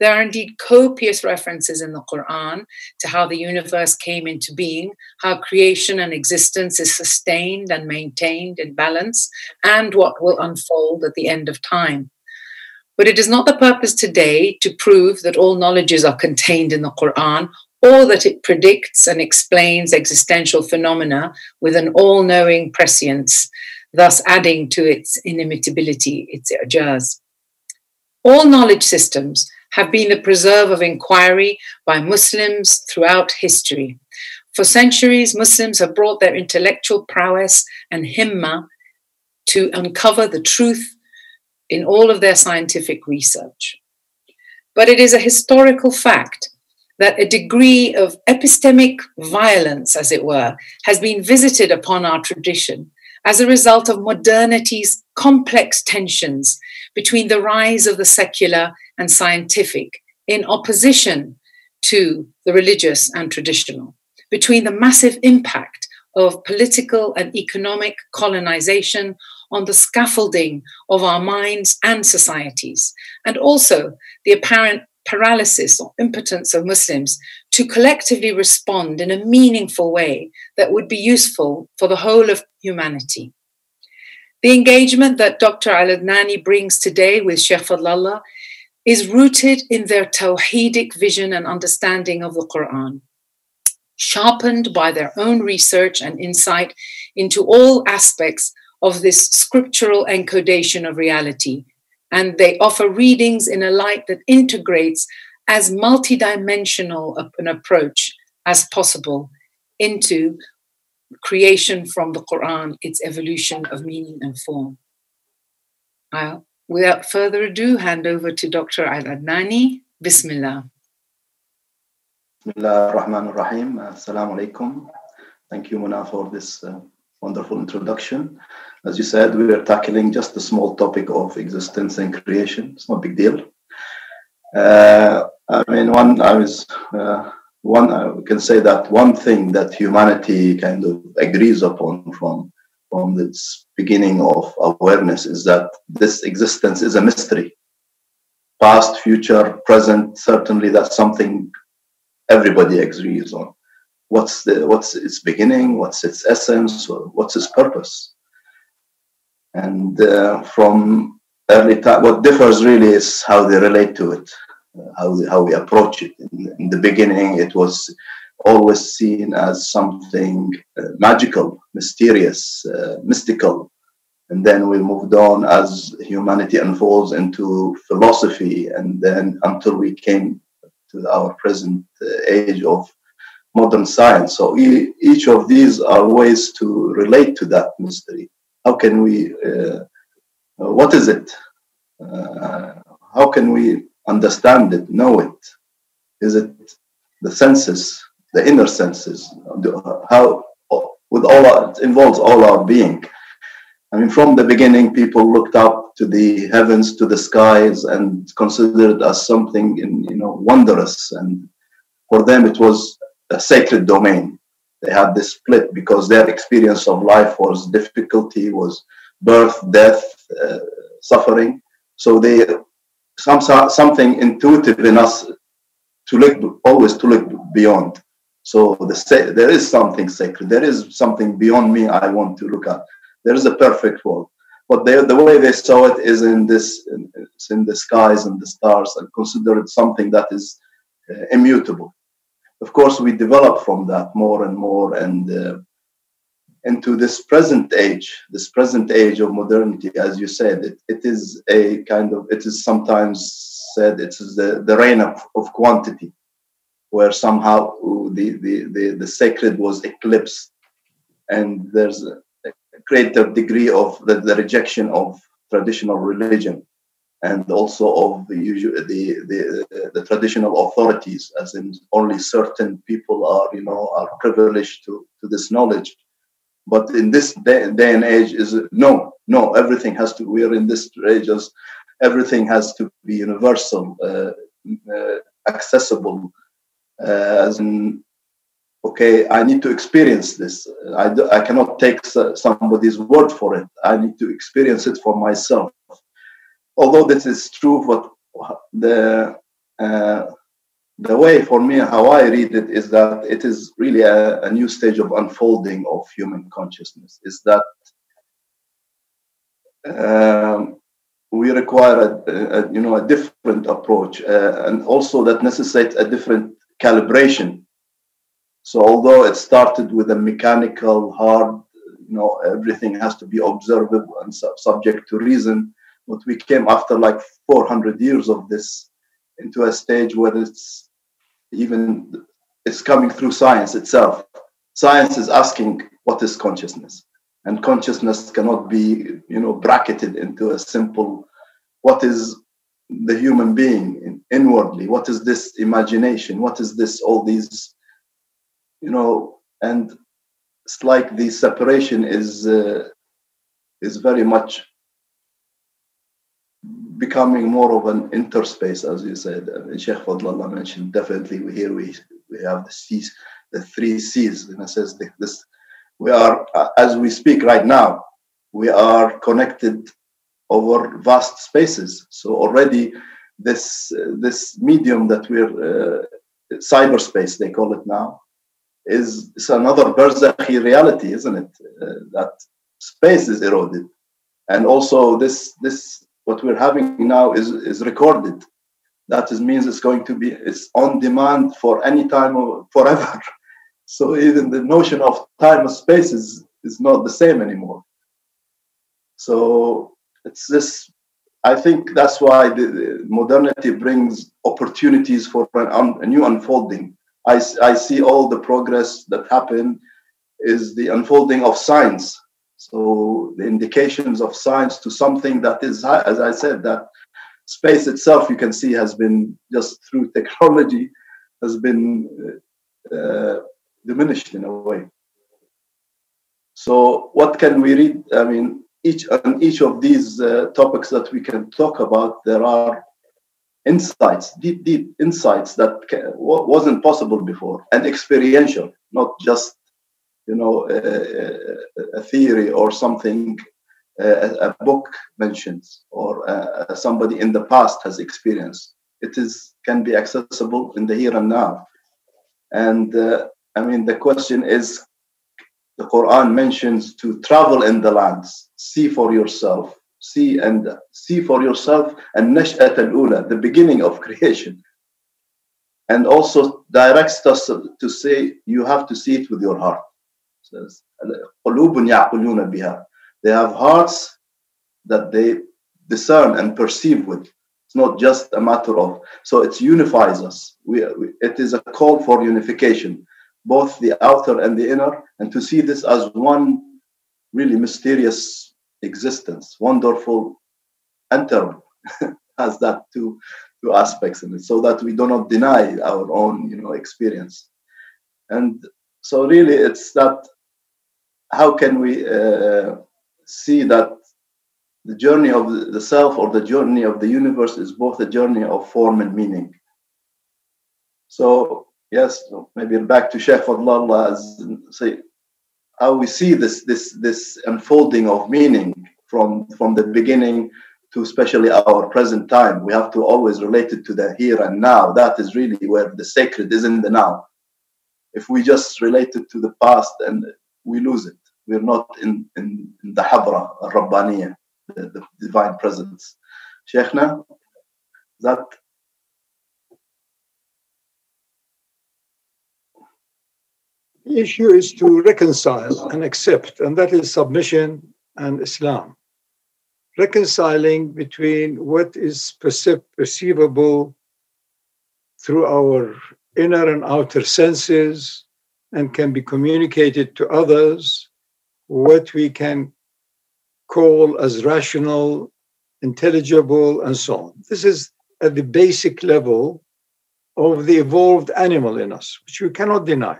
There are indeed copious references in the Quran to how the universe came into being, how creation and existence is sustained and maintained in balance, and what will unfold at the end of time. But it is not the purpose today to prove that all knowledges are contained in the Quran, or that it predicts and explains existential phenomena with an all-knowing prescience, thus adding to its inimitability, its ijaz. All knowledge systems have been the preserve of inquiry by Muslims throughout history. For centuries, Muslims have brought their intellectual prowess and himma to uncover the truth in all of their scientific research. But it is a historical fact that a degree of epistemic violence, as it were, has been visited upon our tradition as a result of modernity's complex tensions between the rise of the secular and scientific in opposition to the religious and traditional, between the massive impact of political and economic colonization on the scaffolding of our minds and societies, and also the apparent paralysis or impotence of Muslims to collectively respond in a meaningful way that would be useful for the whole of humanity. The engagement that Dr. Al Adnani brings today with Shaykh Fadhlalla is rooted in their tawheedic vision and understanding of the Quran, sharpened by their own research and insight into all aspects of this scriptural encodation of reality. And they offer readings in a light that integrates as multidimensional an approach as possible into creation from the Quran, its evolution of meaning and form. Without further ado, hand over to Dr. Al Adnani. Bismillah. Bismillah ar-Rahman ar-Rahim. Assalamu alaikum. Thank you, Mona, for this wonderful introduction. As you said, we are tackling just a small topic of existence and creation. It's not a big deal. We can say that one thing that humanity kind of agrees upon from its beginning of awareness is that this existence is a mystery. Past, future, present, certainly that's something everybody agrees on. What's its beginning? What's its essence? What's its purpose? And from early time, what differs really is how they relate to it, how we approach it. In the beginning, it was always seen as something magical, mysterious, mystical. And then we moved on as humanity unfolds into philosophy, and then until we came to our present age of modern science. So each of these are ways to relate to that mystery. How can we, what is it? How can we understand it, know it? Is it the senses, the inner senses? How, with all it involves all our being. I mean, from the beginning, people looked up to the heavens, to the skies, and considered it as something, wondrous. And for them, it was a sacred domain. They had this split because their experience of life was difficulty, was birth, death, suffering. So they something intuitive in us always to look beyond. So there is something sacred. There is something beyond me I want to look at. There is a perfect world. But the way they saw it is in the skies and the stars, and considered something that is immutable. Of course, we develop from that more and more, and into this present age of modernity, as you said, it is sometimes said it is the reign of quantity, where somehow the sacred was eclipsed, and there's a greater degree of the rejection of traditional religion, and also of the traditional authorities, as in only certain people are privileged to this knowledge. But in this day and age, no, everything has to. We are in this age as everything has to be universal, accessible. As in, okay, I need to experience this. I cannot take somebody's word for it. I need to experience it for myself. Although this is true, but the way for me, how I read it, is that it is really a new stage of unfolding of human consciousness. Is that we require a different approach, and also that necessitates a different calibration. So although it started with a mechanical, hard, everything has to be observable and subject to reason, but we came after like 400 years of this into a stage where it's coming through science itself. Science is asking, what is consciousness? And consciousness cannot be, bracketed into a simple, what is the human being inwardly? What is this imagination? What is this, all these, and it's like the separation is very much becoming more of an interspace, as you said. Shaykh Fadhlalla mentioned, definitely we have the C's, the 3 C's, and it says this. We are, as we speak right now, we are connected over vast spaces. So already this medium that we're cyberspace, they call it now, is another barzakhi reality, isn't it? That space is eroded, and also this what we're having now is recorded. That means it's on demand for any time or forever. So even the notion of time and space is not the same anymore. So it's this. I think that's why the modernity brings opportunities for a new unfolding. I see all the progress that happened is the unfolding of science. So the indications of science to something that is, as I said, that space itself, you can see, has been just through technology, has been diminished in a way. So what can we read? I mean, each of these topics that we can talk about, there are insights, deep insights that wasn't possible before, and experiential, not just a theory or something a book mentions or somebody in the past has experienced. It can be accessible in the here and now. And I mean, the question is, the Quran mentions to travel in the lands, see for yourself, see for yourself, and nash'at al-ula, the beginning of creation. And also directs us to say, you have to see it with your heart. It says, they have hearts that they discern and perceive with. It's not just a matter of, so it unifies us. It is a call for unification, both the outer and the inner, and to see this as one really mysterious existence, wonderful, enter has that two aspects in it, so that we do not deny our own, experience. And so really it's that, how can we see that the journey of the self or the journey of the universe is both a journey of form and meaning. So yes, maybe back to Shaykh Fadhlalla, as say how we see this unfolding of meaning from the beginning to especially our present time. We have to always relate it to the here and now. That is really where the sacred is, in the now. If we just relate it to the past, and we lose it. We're not in the Habra Rabbaniya, the divine presence. Sheikhna, that the issue is to reconcile and accept, and that is submission and Islam. Reconciling between what is perceivable through our inner and outer senses and can be communicated to others, what we can call as rational, intelligible, and so on. This is at the basic level of the evolved animal in us, which we cannot deny.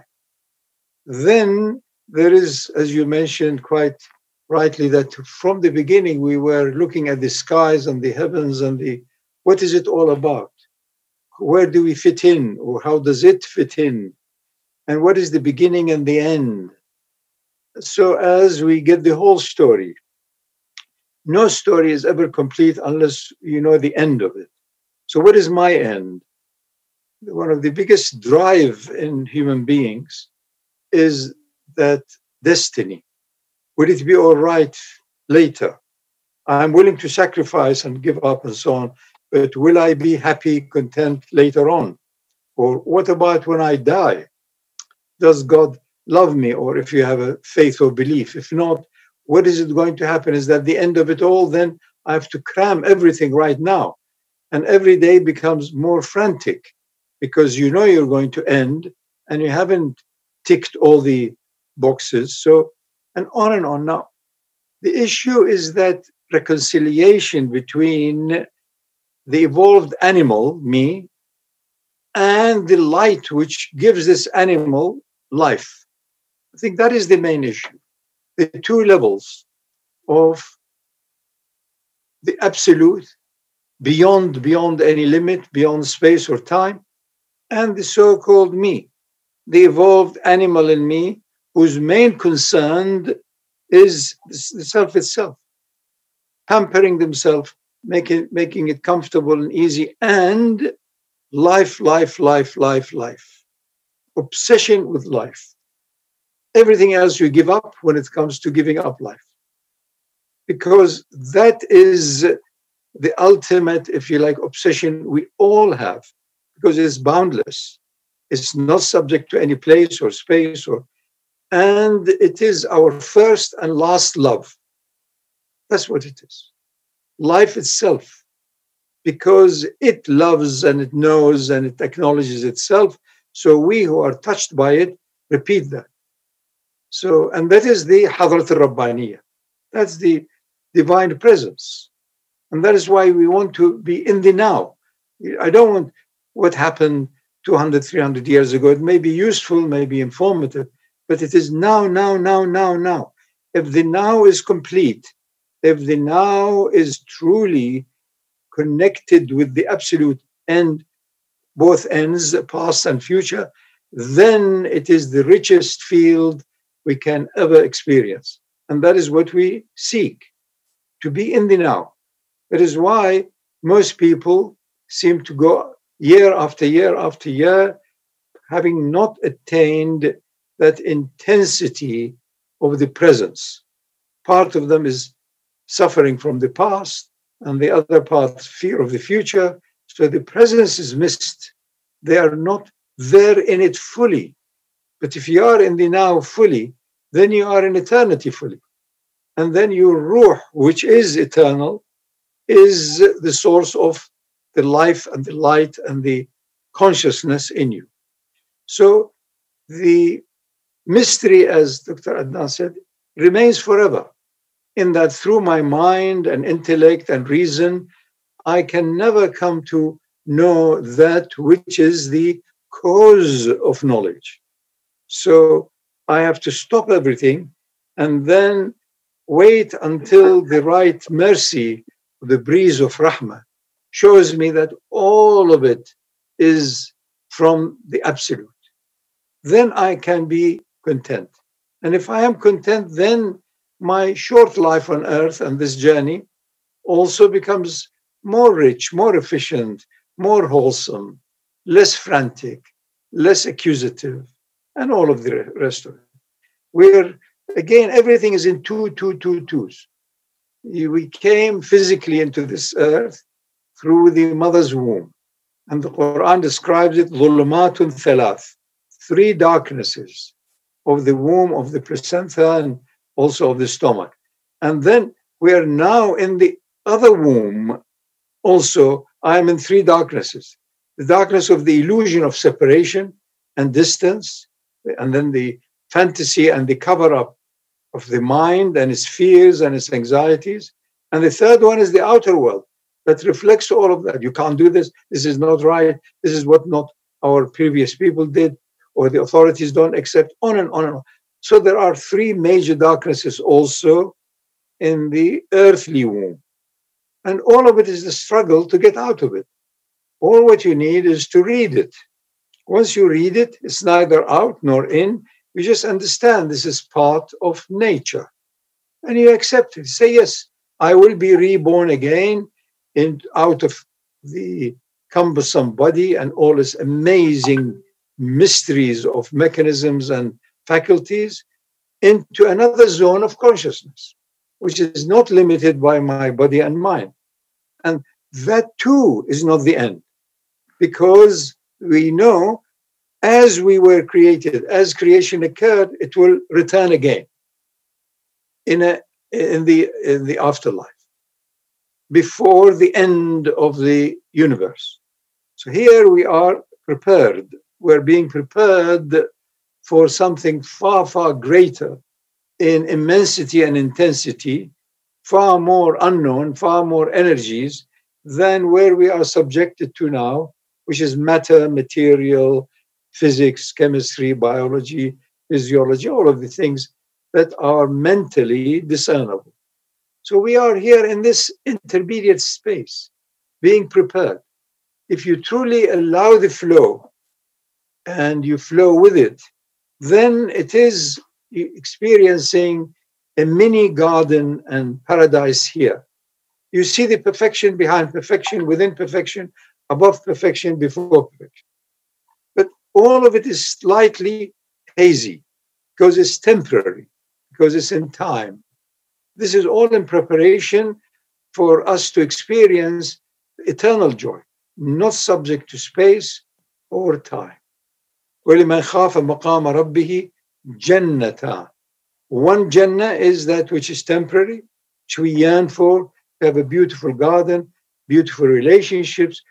Then there is, as you mentioned quite rightly, that from the beginning we were looking at the skies and the heavens and what is it all about? Where do we fit in, or how does it fit in? And what is the beginning and the end? So as we get the whole story, no story is ever complete unless you know the end of it. So what is my end? one of the biggest drive in human beings is that destiny. Will it be all right later? I'm willing to sacrifice and give up and so on, but will I be happy, content later on? Or what about when I die? Does God love me? Or if you have a faith or belief, if not, what is it going to happen? Is that the end of it all? Then I have to cram everything right now. And every day becomes more frantic because you know you're going to end and you haven't ticked all the boxes. So, and on and on. Now, the issue is that reconciliation between the evolved animal, me, and the light which gives this animal life. I think that is the main issue. The two levels of the absolute, beyond any limit, beyond space or time, and the so-called me, the evolved animal in me, whose main concern is the self itself, pampering themselves, making it comfortable and easy, and life. Obsession with life. Everything else you give up when it comes to giving up life. Because that is the ultimate, if you like, obsession we all have, because it's boundless. It's not subject to any place or space, and it is our first and last love. That's what it is. Life itself, because it loves and it knows and it acknowledges itself. So we who are touched by it repeat that. So, and that is the Hadrat al-Rabbaniyya. That's the divine presence. And that is why we want to be in the now. I don't want what happened 200, 300 years ago. It may be useful, may be informative, but it is now. If the now is complete, if the now is truly connected with the absolute end, both ends, past and future, then it is the richest field we can ever experience. And that is what we seek, to be in the now. That is why most people seem to go year after year after year, having not attained that intensity of the presence. Part of them is suffering from the past, and the other part, fear of the future. So the presence is missed. They are not there in it fully. But if you are in the now fully, then you are in eternity fully. And then your ruh, which is eternal, is the source of the life and the light and the consciousness in you. So the mystery, as Dr. Adnan said, remains forever, in that through my mind and intellect and reason, I can never come to know that which is the cause of knowledge. So I have to stop everything and then wait until the right mercy, the breeze of Rahmah, shows me that all of it is from the absolute. Then I can be content. And if I am content, then my short life on earth and this journey also becomes more rich, more efficient, more wholesome, less frantic, less accusative, and all of the rest of it. Where, again, everything is in twos. We came physically into this earth through the mother's womb. And the Quran describes it, ظُلُمَاتٌ ثَلَاث, 3 darknesses of the womb, of the placenta, and also of the stomach. And then we are now in the other womb. Also, I am in 3 darknesses. The darkness of the illusion of separation and distance, and then the fantasy and the cover-up of the mind and its fears and its anxieties. And the third one is the outer world that reflects all of that. You can't do this. This is not right. This is what not our previous people did, or the authorities don't accept, on and on and on. So there are 3 major darknesses also in the earthly womb. And all of it is the struggle to get out of it. All what you need is to read it. Once you read it, it's neither out nor in. You just understand this is part of nature. And you accept it. Say, yes, I will be reborn again out of the cumbersome body and all its amazing mysteries of mechanisms and faculties into another zone of consciousness, which is not limited by my body and mind. And that too is not the end, because we know as we were created, as creation occurred, it will return again in the afterlife, before the end of the universe. So here we are prepared. We're being prepared for something far, far greater in immensity and intensity, far more unknown, far more energies than where we are subjected to now, which is matter, material, physics, chemistry, biology, physiology, all of the things that are mentally discernible. So we are here in this intermediate space, being prepared. If you truly allow the flow and you flow with it, then it is experiencing a mini garden and paradise here. You see the perfection behind perfection, within perfection, above perfection, before perfection. But all of it is slightly hazy because it's temporary, because it's in time. This is all in preparation for us to experience eternal joy, not subject to space or time. وَلِمَنْ خَافَ مَقَامَ رَبِّهِ جَنَّتَانِ. One Jannah is that which is temporary, which we yearn for, to have a beautiful garden, beautiful relationships,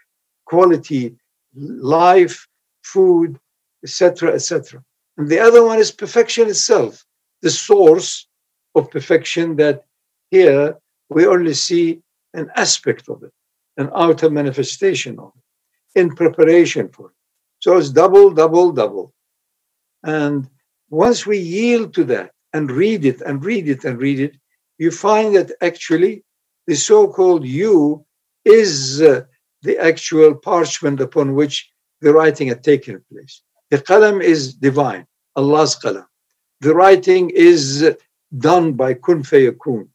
quality life, food, etc., etc. And the other one is perfection itself, the source of perfection that here we only see an aspect of it, an outer manifestation of it, in preparation for it. So it's double, double, double. And once we yield to that and read it and read it and read it, you find that actually the so-called you is the actual parchment upon which the writing had taken place. The qalam is divine, Allah's qalam. The writing is done by kun fayakun.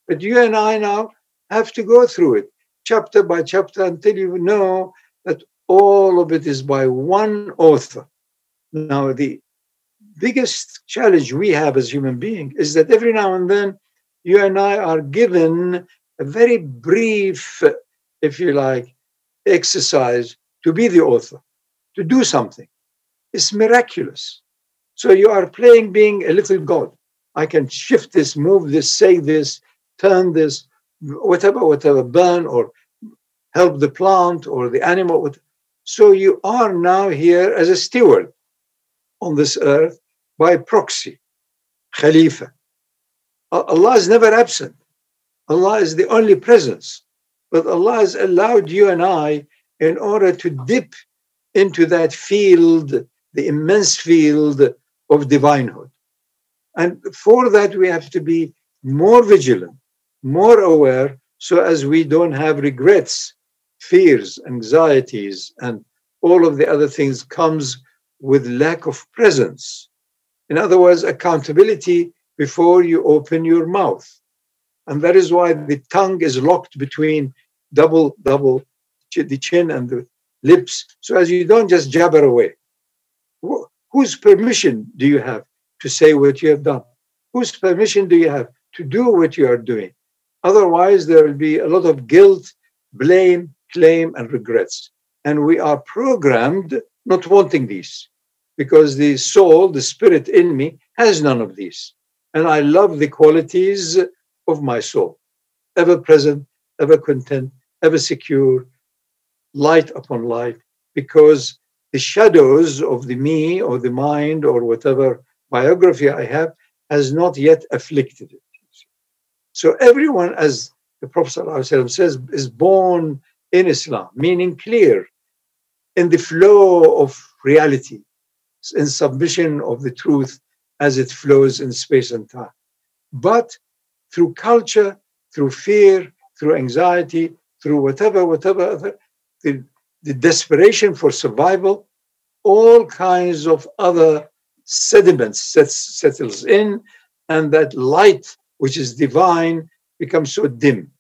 But you and I now have to go through it, chapter by chapter, until you know that all of it is by one author. Now, the biggest challenge we have as human beings is that every now and then you and I are given a very brief, if you like, exercise to be the author, to do something. It's miraculous. So you are playing being a little God. I can shift this, move this, say this, turn this, whatever, burn or help the plant or the animal. So you are now here as a steward on this earth by proxy, Khalifa. Allah is never absent. Allah is the only presence. But Allah has allowed you and I in order to dip into that field, the immense field of divinehood. And for that, we have to be more vigilant, more aware, so as we don't have regrets, fears, anxieties, and all of the other things comes with lack of presence. In other words, accountability before you open your mouth. And that is why the tongue is locked between double, the chin and the lips, so as you don't just jabber away. Whose permission do you have to say what you have done? Whose permission do you have to do what you are doing? Otherwise, there will be a lot of guilt, blame, claim, and regrets. And we are programmed not wanting these, because the soul, the spirit in me, has none of these. And I love the qualities of my soul. Ever present, ever content, ever secure, light upon light, because the shadows of the me or the mind or whatever biography I have has not yet afflicted it. So everyone, as the Prophet ﷺ says, is born in Islam, meaning clear, in the flow of reality, in submission of the truth as it flows in space and time. But through culture, through fear, through anxiety, through whatever, the desperation for survival, all kinds of other sediments settles in, and that light, which is divine, becomes so dim.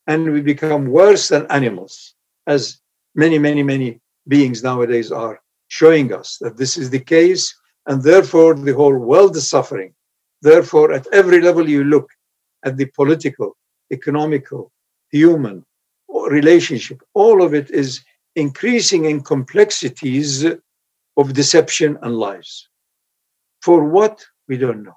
And we become worse than animals, as many beings nowadays are showing us that this is the case, and therefore the whole world is suffering. Therefore, at every level you look at the political, economical, human relationship, all of it is increasing in complexities of deception and lies. For what? We don't know.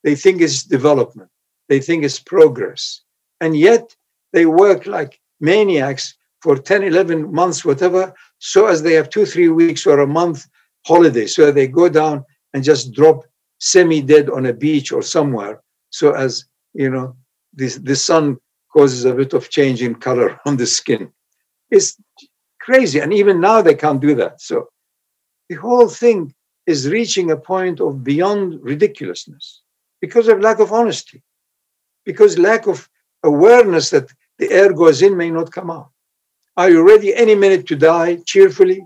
They think it's development. They think it's progress. And yet they work like maniacs for 10, 11 months, whatever, so as they have 2-3 weeks or a month holiday. So they go down and just drop semi-dead on a beach or somewhere. So as, you know, the sun causes a bit of change in color on the skin. It's crazy. And even now they can't do that. So the whole thing is reaching a point of beyond ridiculousness because of lack of honesty, because lack of awareness that the air goes in may not come out. Are you ready any minute to die cheerfully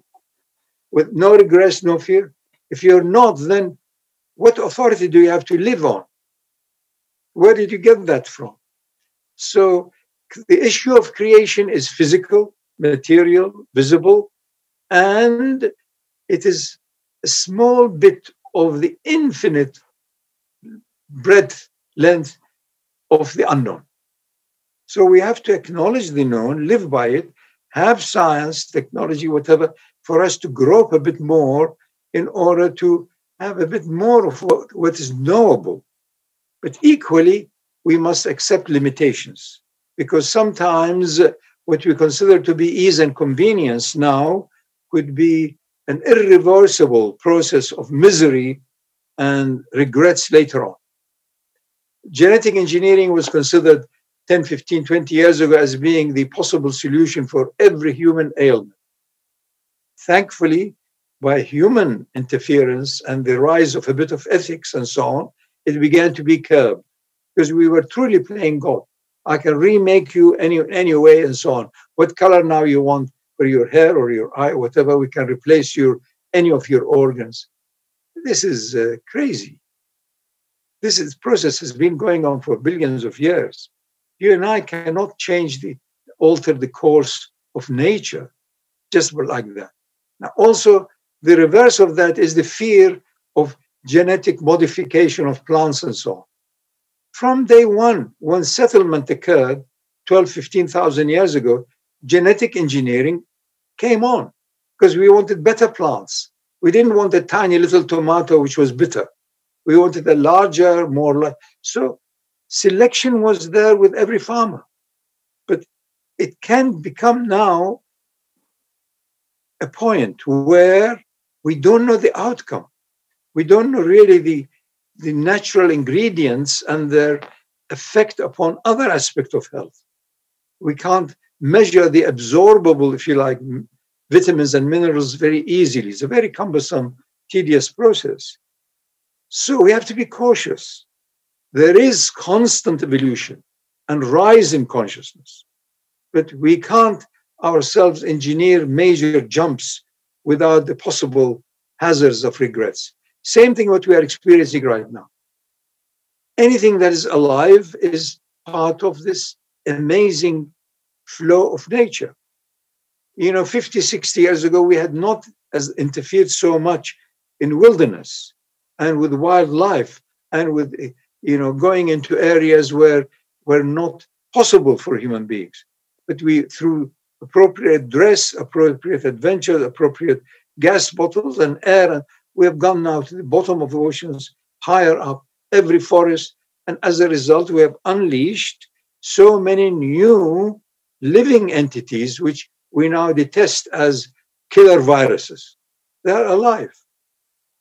with no regrets, no fear? If you're not, then what authority do you have to live on? Where did you get that from? So the issue of creation is physical, material, visible, and it is a small bit of the infinite breadth, length of the unknown. So we have to acknowledge the known, live by it, have science, technology, whatever, for us to grow up a bit more in order to have a bit more of what is knowable. But equally, we must accept limitations, because sometimes what we consider to be ease and convenience now could be an irreversible process of misery and regrets later on. Genetic engineering was considered 10, 15, 20 years ago as being the possible solution for every human ailment. Thankfully, by human interference and the rise of a bit of ethics and so on, it began to be curbed, because we were truly playing God. I can remake you any way and so on. What color now you want for your hair or your eye, whatever, we can replace any of your organs. This is crazy. This process has been going on for billions of years. You and I cannot alter the course of nature just like that. Now, also, the reverse of that is the fear of genetic modification of plants and so on. From day one, when settlement occurred 12, 15,000 years ago, genetic engineering came on because we wanted better plants. We didn't want a tiny little tomato which was bitter. We wanted a larger, so selection was there with every farmer. But it can become now a point where we don't know the outcome. We don't know really the natural ingredients and their effect upon other aspects of health. We can't measure the absorbable, if you like, vitamins and minerals very easily. It's a very cumbersome, tedious process. So we have to be cautious. There is constant evolution and rise in consciousness, but we can't ourselves engineer major jumps without the possible hazards of regrets. Same thing what we are experiencing right now. Anything that is alive is part of this amazing flow of nature. 50, 60 years ago, we had not interfered so much in wilderness and with wildlife and with, going into areas where were not possible for human beings. But through appropriate dress, appropriate adventure, appropriate gas bottles and air, we have gone now to the bottom of the oceans, higher up, every forest. And as a result, we have unleashed so many new living entities, which we now detest as killer viruses. They are alive.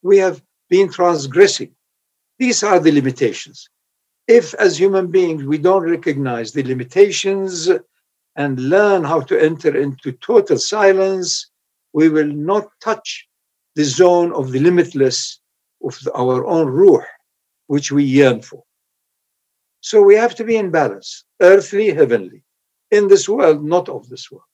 We have been transgressing. These are the limitations. If, as human beings, we don't recognize the limitations and learn how to enter into total silence, we will not touch the zone of the limitless of our own ruh, which we yearn for. So we have to be in balance, earthly, heavenly, in this world, not of this world.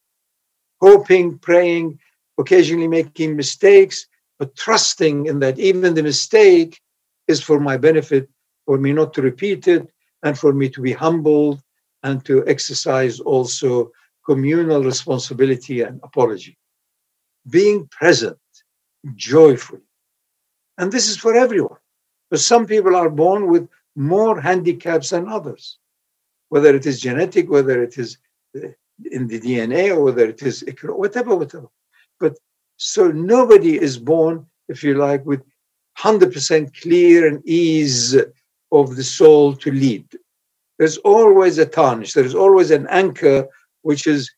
Hoping, praying, occasionally making mistakes, but trusting in that even the mistake is for my benefit, for me not to repeat it, and for me to be humbled and to exercise also communal responsibility and apology. Being present, joyful. And this is for everyone. But some people are born with more handicaps than others, whether it is genetic, whether it is in the DNA, or whether it is whatever. But so nobody is born, if you like, with 100% clear and ease of the soul to lead. There's always a tarnish. There's always an anchor which is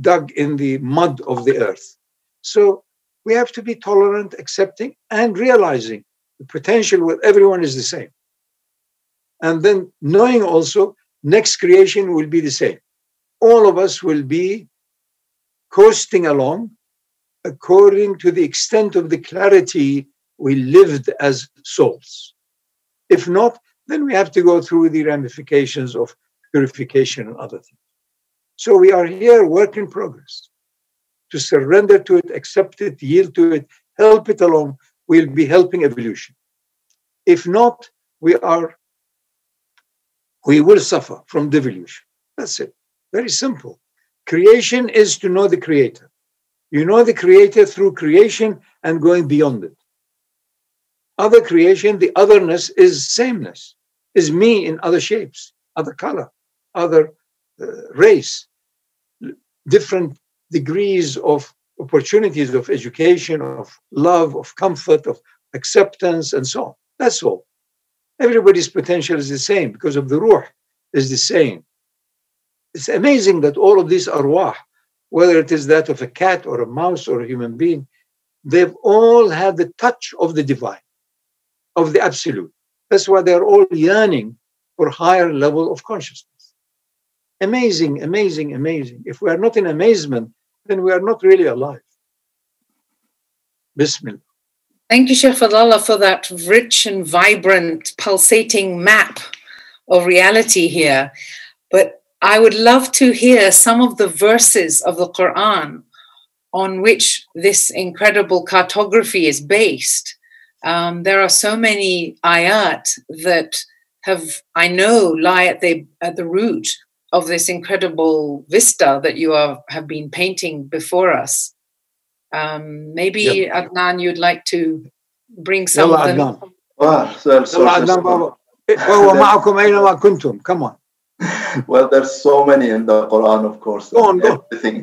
dug in the mud of the earth. So we have to be tolerant, accepting, and realizing the potential with everyone is the same. And then knowing also next creation will be the same. All of us will be coasting along according to the extent of the clarity we lived as souls. If not, then we have to go through the ramifications of purification and other things. So we are here, work in progress. To surrender to it, accept it, yield to it, help it along, we'll be helping evolution. If not, we will suffer from devolution. That's it. Very simple. Creation is to know the Creator. You know the Creator through creation and going beyond it. Other creation, the otherness is sameness, is me in other shapes, other color, other race, different degrees of opportunities of education, of love, of comfort, of acceptance, and so on. That's all. Everybody's potential is the same because of the ruh is the same. It's amazing that all of these arwah, whether it is that of a cat or a mouse or a human being, they've all had the touch of the divine, of the absolute. That's why they're all yearning for higher level of consciousness. Amazing, amazing, amazing. If we are not in amazement, then we are not really alive. Bismillah. Thank you, Shaykh Fadhlalla, for that rich and vibrant, pulsating map of reality here. But I would love to hear some of the verses of the Quran on which this incredible cartography is based. There are so many ayat that I know lie at the root of this incredible vista that you have been painting before us. Maybe, yep. Adnan, you'd like to bring some of them. Come on. Well, there's so many in the Quran, of course. Go on.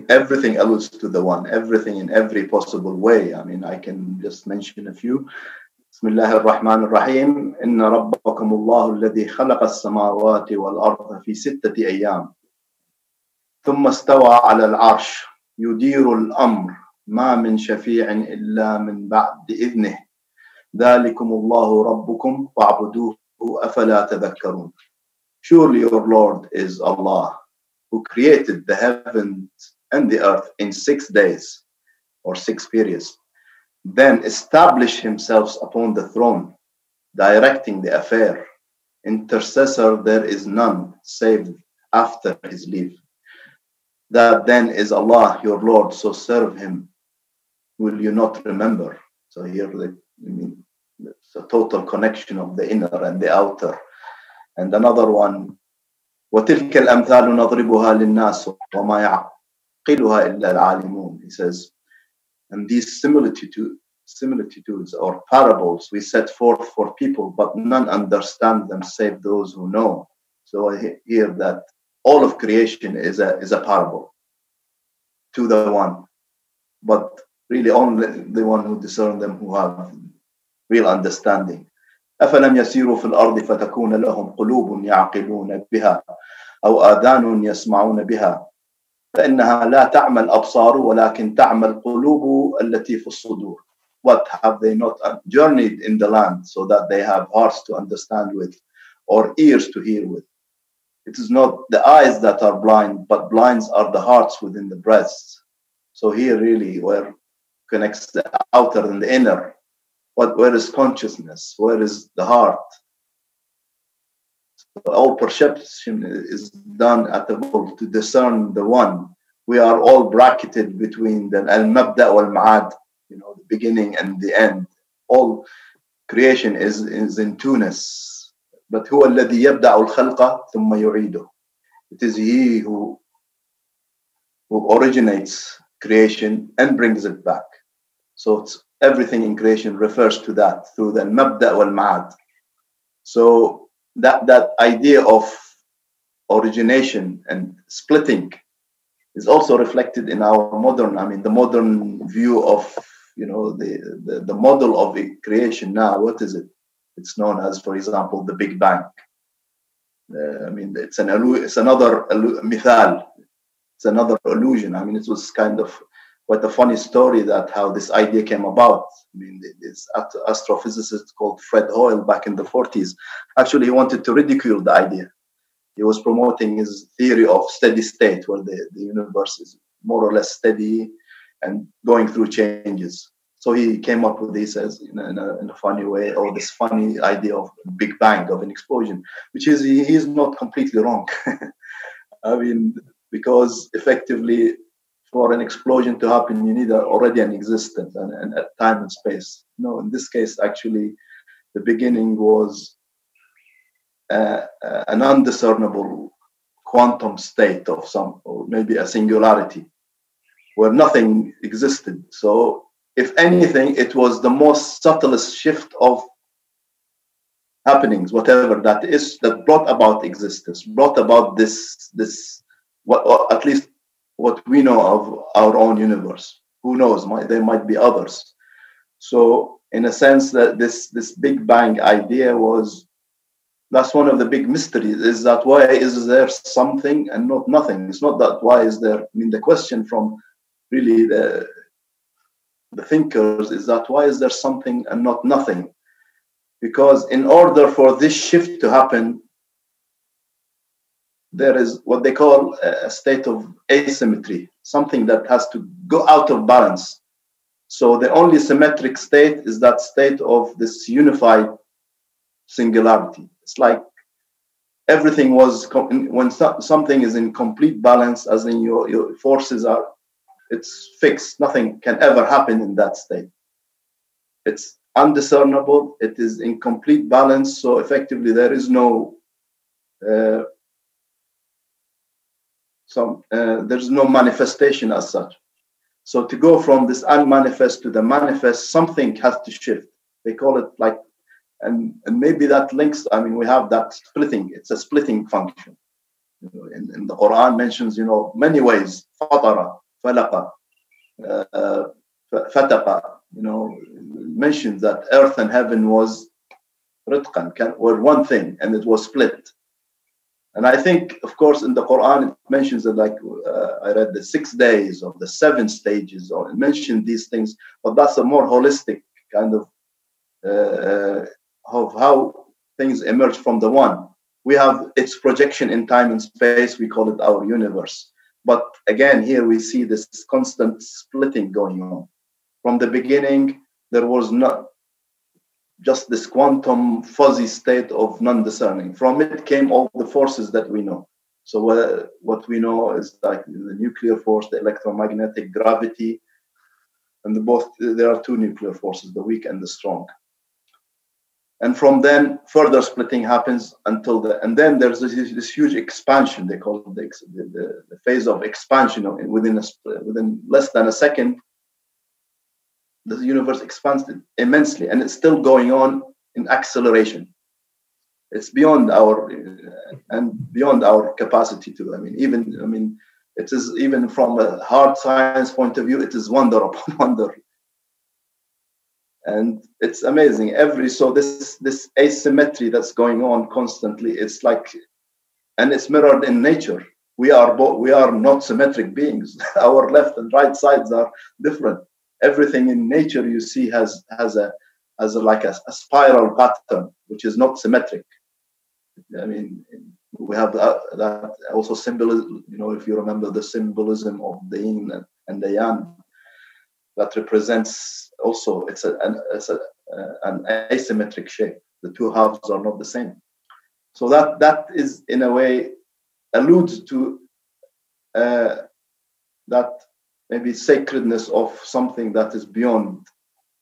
Everything alludes to the one, everything in every possible way. I mean, I can just mention a few. بسم الله الرحمن الرحيم إن ربكم الله الذي خلق السماوات والأرض في 6 أيام ثم استوى على العرش يدير الأمر ما من شفيع إلا من بعد إذنه ذلكم الله ربكم فاعبدوه أفلا تذكرون. Surely your Lord is Allah, who created the heavens and the earth in 6 days or 6 periods, then establish himself upon the throne, directing the affair. Intercessor there is none save after his leave. That then is Allah, your Lord, so serve him. Will you not remember? So here it's a total connection of the inner and the outer. And another one, وَتِلْكَ الْأَمْثَالُ نَضْرِبُهَا لِلنَّاسِ وَمَا يَعْقِلُهَا إِلَّا الْعَالِمُونَ. He says, and these similitudes or parables we set forth for people, but none understand them save those who know. So I hear that all of creation is a parable to the one, but really only the one who discern them, who have real understanding. أفلم يسيروا في الأرض فتكون لهم قلوب يعقلون بها أو آذان يسمعون بها فإنها لا تعمى الأبصار ولكن تعمى القلوب التي في الصدور. What, have they not journeyed in the land so that they have hearts to understand with or ears to hear with? It is not the eyes that are blind, but blinds are the hearts within the breasts. So here really where connects the outer and the inner. Where is consciousness? Where is the heart? So all perception is done at the goal to discern the one. We are all bracketed between the al-mabda wal-ma'ad, the beginning and the end. All creation is in two-ness. But huwa alladhi yabda'u al-khalqa thumma yu'iduhu. It is he who who originates creation and brings it back. So it's, everything in creation refers to that through the mabda wal ma'ad. So that idea of origination and splitting is also reflected in our modern, the modern view of, the model of creation now. What is it? It's known as, for example, the Big Bang. It's another mithal. It's another illusion. It was kind of quite a funny story that how this idea came about. This astrophysicist called Fred Hoyle back in the 40s, actually he wanted to ridicule the idea. He was promoting his theory of steady state, where the universe is more or less steady and going through changes. So he came up with this as in a funny way, or this funny idea of Big Bang, of an explosion, which is, he's not completely wrong. Because effectively, for an explosion to happen, you need already an existence and a time and space. No, in this case, actually, the beginning was an undiscernible quantum state of some, or maybe a singularity, where nothing existed. So, if anything, it was the most subtlest shift of happenings, whatever that is, that brought about existence, brought about this what, or at least what we know of our own universe. Who knows? There might be others. So, in a sense, that this Big Bang idea was, that's one of the big mysteries, is that why is there something and not nothing? It's not that why is there, the question from really the thinkers is that why is there something and not nothing? Because in order for this shift to happen, there is what they call a state of asymmetry, something that has to go out of balance. So the only symmetric state is that state of this unified singularity. It's like everything was, when something is in complete balance, as in your forces are, it's fixed. Nothing can ever happen in that state. It's undiscernible. It is in complete balance. So effectively, there is no there's no manifestation as such. So to go from this unmanifest to the manifest, something has to shift. They call it like, and maybe that links. We have that splitting. It's a splitting function. In the Quran mentions, many ways. Fatara, falaqa, fataqa. Mentions that earth and heaven was ritqan, were one thing, and it was split. And I think, of course, in the Quran it mentions that, like I read the 6 days or the 7 stages, or it mentioned these things, but that's a more holistic kind of how things emerge from the one. We have its projection in time and space. We call it our universe. But again, here we see this constant splitting going on. From the beginning, there was not just this quantum fuzzy state of non-discerning. From it came all the forces that we know. So what we know is like the nuclear force, the electromagnetic, gravity, and there are 2 nuclear forces, the weak and the strong. And from then, further splitting happens and then there's this huge expansion. They call it the phase of expansion. Within less than a second, the universe expands immensely, and it's still going on in acceleration. It's beyond our capacity to. It is, even from a hard science point of view, it is wonder upon wonder. And it's amazing. So this asymmetry that's going on constantly, it's like, and it's mirrored in nature. We are not symmetric beings. Our left and right sides are different. Everything in nature you see has a spiral pattern, which is not symmetric. We have that also symbolism. If you remember the symbolism of the yin and the yang, that represents also it's an asymmetric shape. The 2 halves are not the same. So that is, in a way, alludes to that maybe sacredness of something that is beyond,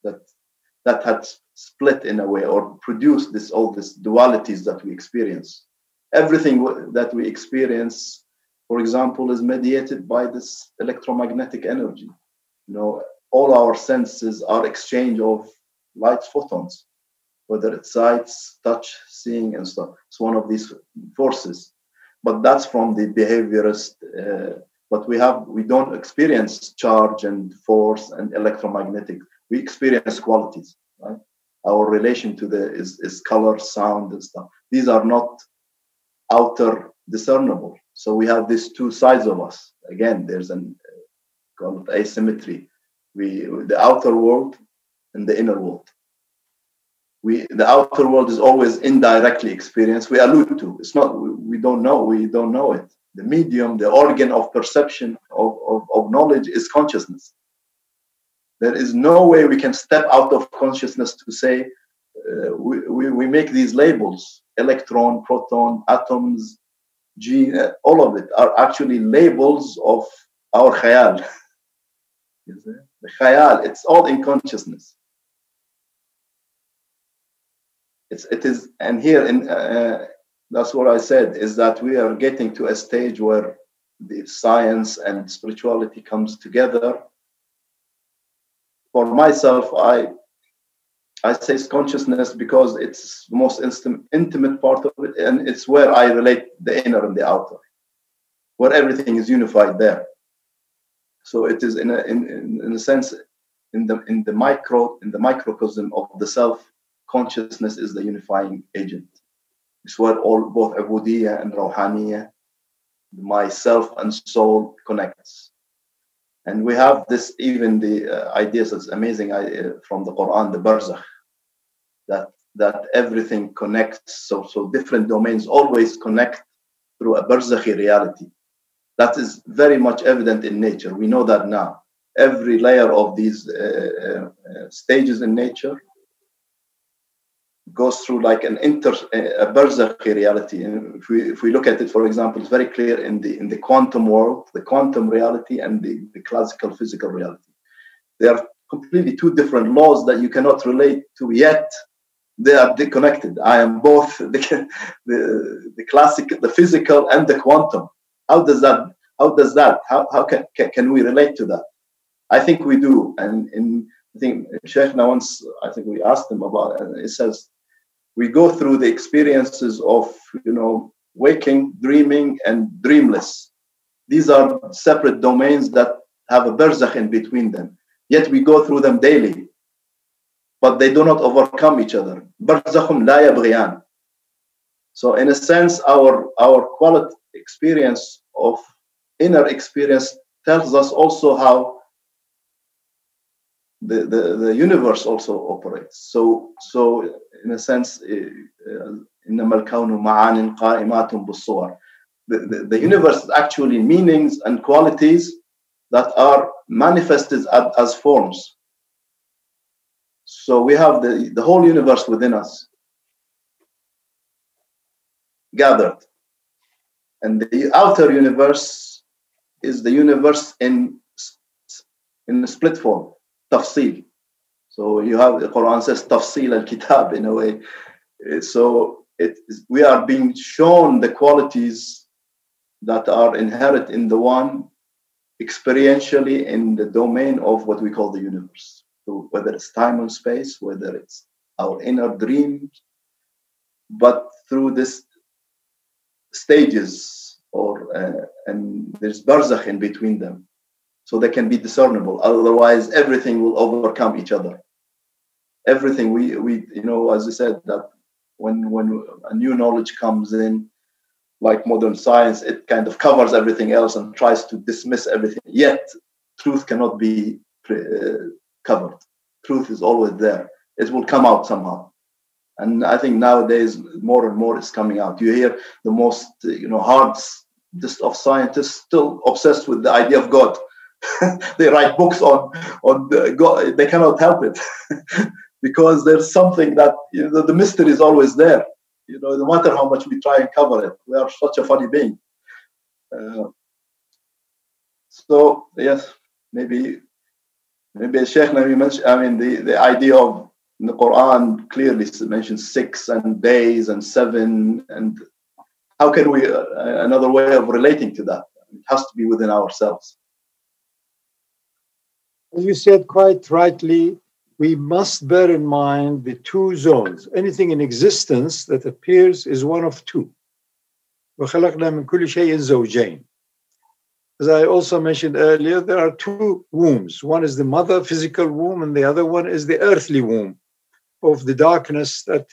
that had split in a way, or produced all these dualities that we experience. Everything that we experience, for example, is mediated by this electromagnetic energy. You know, all our senses are exchange of light photons, whether it's sight, touch, seeing, and stuff. It's one of these forces. But that's from the behaviorist. But we don't experience charge and force and electromagnetic. We experience qualities, right? Our relation to is color, sound, and stuff. These are not outer discernible. So we have these two sides of us. Again, there's an called asymmetry. The outer world and the inner world. The outer world is always indirectly experienced. We allude to. It's not. We don't know. We don't know it. The medium, the organ of perception of knowledge is consciousness. There is no way we can step out of consciousness to say we make these labels: electron, proton, atoms, gene. All of it are actually labels of our khayal. The khayal. It's all in consciousness. It is, and here that's what I said, is that we are getting to a stage where the science and spirituality comes together. For myself, I say it's consciousness because it's the most intimate part of it, and it's where I relate the inner and the outer, where everything is unified there. So it is in a sense in the microcosm of the self. Consciousness is the unifying agent. It's where both Ubudiyya and Rawhaniyya, myself and soul, connects. And we have this, even the ideas that's amazing from the Quran, the barzakh, that everything connects. So different domains always connect through a barzakhi reality. That is very much evident in nature. We know that now. Every layer of these stages in nature goes through like a barzakhi reality. And if we look at it, for example, it's very clear in the quantum world, the quantum reality and the classical physical reality. They are completely two different laws that you cannot relate to yet. They are disconnected. I am both the classic, the physical, and the quantum. How does that? How can we relate to that? I think we do. And I think Shaykhna once, I think we asked him about it, and it says, we go through the experiences of, waking, dreaming, and dreamless. These are separate domains that have a barzakh in between them. Yet we go through them daily, but they do not overcome each other. Barzakhum la yabghiyan. So in a sense, our quality experience of inner experience tells us also how the universe also operates. So in a sense, إنما الكون معان قائمات بالصور. The universe is actually meanings and qualities that are manifested as forms. So we have the whole universe within us, gathered. And the outer universe is the universe in a split form, tafsil. So you have, the Quran says tafsil al-kitab in a way. So we are being shown the qualities that are inherent in the one experientially in the domain of what we call the universe. So whether it's time and space, whether it's our inner dreams, but through this stages and there's barzakh in between them, so they can be discernible. Otherwise, everything will overcome each other. Everything we as I said, that when a new knowledge comes in, like modern science, it kind of covers everything else and tries to dismiss everything. Yet, truth cannot be covered. Truth is always there. It will come out somehow. And I think nowadays more and more is coming out. You hear the most, hardest of scientists still obsessed with the idea of God. They write books on the God. They cannot help it because there's something that the mystery is always there. No matter how much we try and cover it, we are such a funny being. So yes, maybe Shaykh Nabi mentioned. The idea of the Quran clearly mentions 6 and days and 7, and how can we another way of relating to that? It has to be within ourselves. As you said quite rightly, we must bear in mind the two zones. Anything in existence that appears is one of two. وَخَلَقْنَا مِنْ كُلِّ شَيْءٍ زَوْجَيْنِ. As I also mentioned earlier, there are two wombs. One is the mother physical womb, and the other one is the earthly womb of the darkness that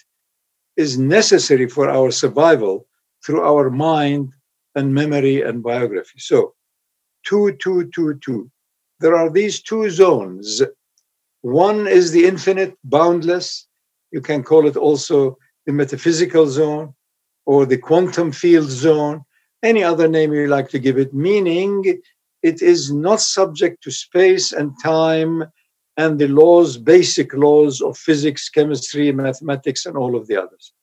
is necessary for our survival through our mind and memory and biography. So, two. There are these two zones. One is the infinite, boundless. You can call it also the metaphysical zone or the quantum field zone, any other name you like to give it, meaning it is not subject to space and time and the laws, basic laws of physics, chemistry, mathematics, and all of the others.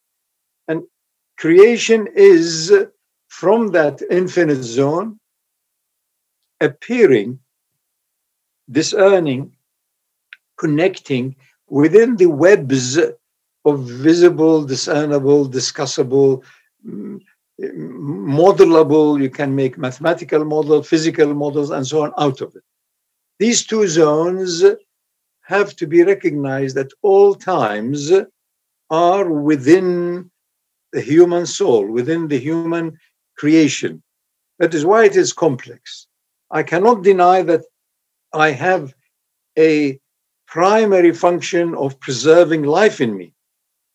And creation is from that infinite zone appearing, discerning, connecting within the webs of visible, discernible, discussable, modelable. You can make mathematical models, physical models, and so on out of it. These two zones have to be recognized at all times are within the human soul, within the human creation. That is why it is complex. I cannot deny that I have a primary function of preserving life in me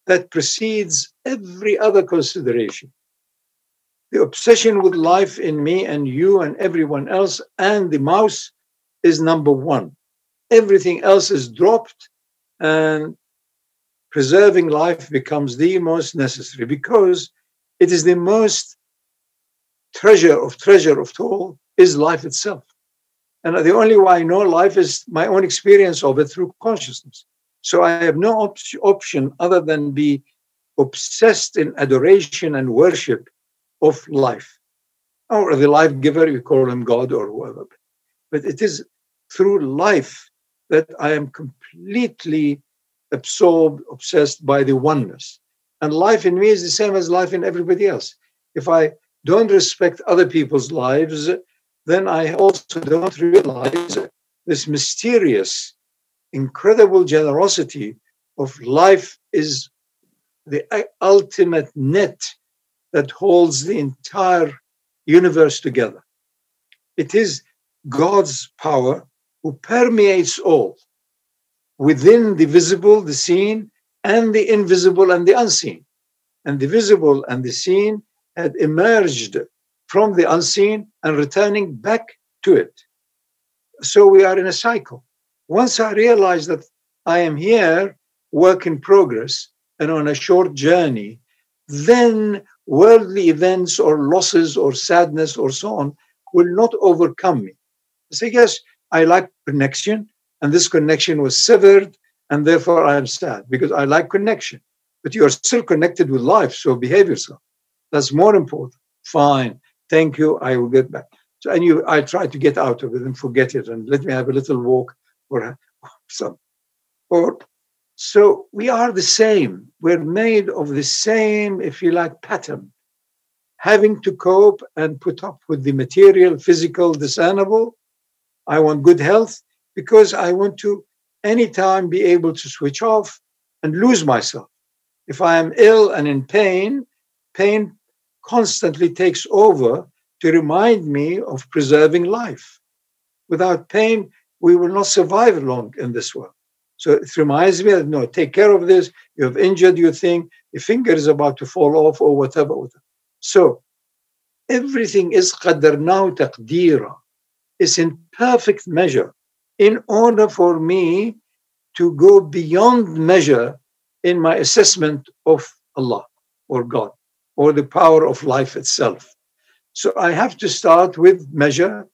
that precedes every other consideration. The obsession with life in me and you and everyone else and the mouse is number one. Everything else is dropped, and preserving life becomes the most necessary because it is the most treasure of all is life itself. And the only way I know life is my own experience of it through consciousness. So I have no option other than be obsessed in adoration and worship of life. Or the life giver, you call him God or whoever. But it is through life that I am completely absorbed, obsessed by the oneness. And life in me is the same as life in everybody else. If I don't respect other people's lives, then I also don't realize this mysterious, incredible generosity of life is the ultimate net that holds the entire universe together. It is God's power who permeates all within the visible, the seen, and the invisible and the unseen. And the visible and the seen had emerged from the unseen and returning back to it. So we are in a cycle. Once I realize that I am here, work in progress, and on a short journey, then worldly events or losses or sadness or so on will not overcome me. I say, yes, I like connection, and this connection was severed, and therefore I am sad because I like connection. But you are still connected with life, so behave yourself. That's more important. Fine. Thank you. I will get back. So I try to get out of it and forget it and let me have a little walk or some. So we are the same. We're made of the same, if you like, pattern. Having to cope and put up with the material, physical, discernible. I want good health because I want to anytime be able to switch off and lose myself. If I am ill and in pain, pain constantly takes over to remind me of preserving life. Without pain, we will not survive long in this world. So it reminds me that, no, take care of this. You have injured your thing. Your finger is about to fall off or whatever. So everything is qadarnahu taqdeera. It's in perfect measure in order for me to go beyond measure in my assessment of Allah or God or the power of life itself. So I have to start with measure,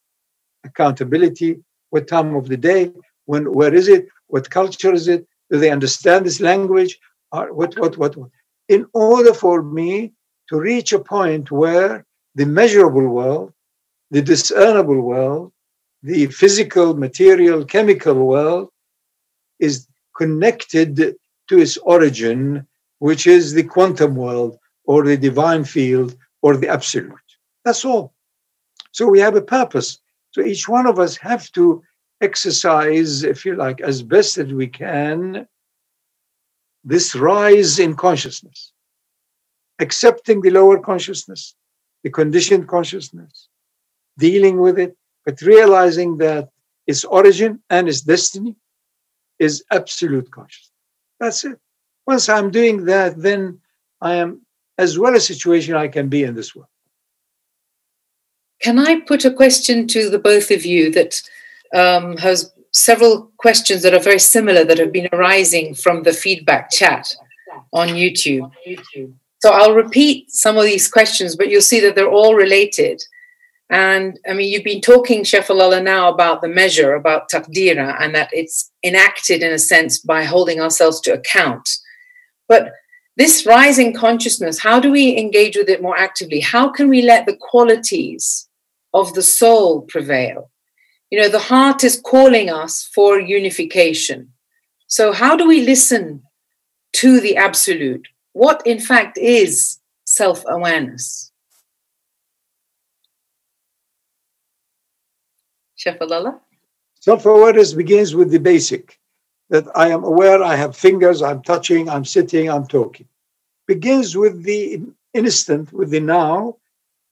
accountability, what time of the day, where is it, what culture is it, do they understand this language, what. In order for me to reach a point where the measurable world, the discernible world, the physical, material, chemical world is connected to its origin, which is the quantum world or the divine field or the absolute. That's all. So we have a purpose. So each one of us have to exercise, if you like, as best as we can, this rise in consciousness, accepting the lower consciousness, the conditioned consciousness, dealing with it, but realizing that its origin and its destiny is absolute consciousness. That's it. Once I'm doing that, then I am as well a situation I can be in this world. Can I put a question to the both of you that has several questions that are very similar that have been arising from the feedback chat on YouTube? So I'll repeat some of these questions, but you'll see that they're all related. And I mean, you've been talking, Shaykh Fadhlalla, now about the measure, about taqdeera, and that it's enacted in a sense by holding ourselves to account. But this rising consciousness, how do we engage with it more actively? How can we let the qualities of the soul prevail? You know, the heart is calling us for unification. So how do we listen to the absolute? What, in fact, is self-awareness? Shaykh Fadhlalla? Self-awareness begins with the basic, that I am aware, I have fingers, I'm touching, I'm sitting, I'm talking. Begins with the instant, with the now,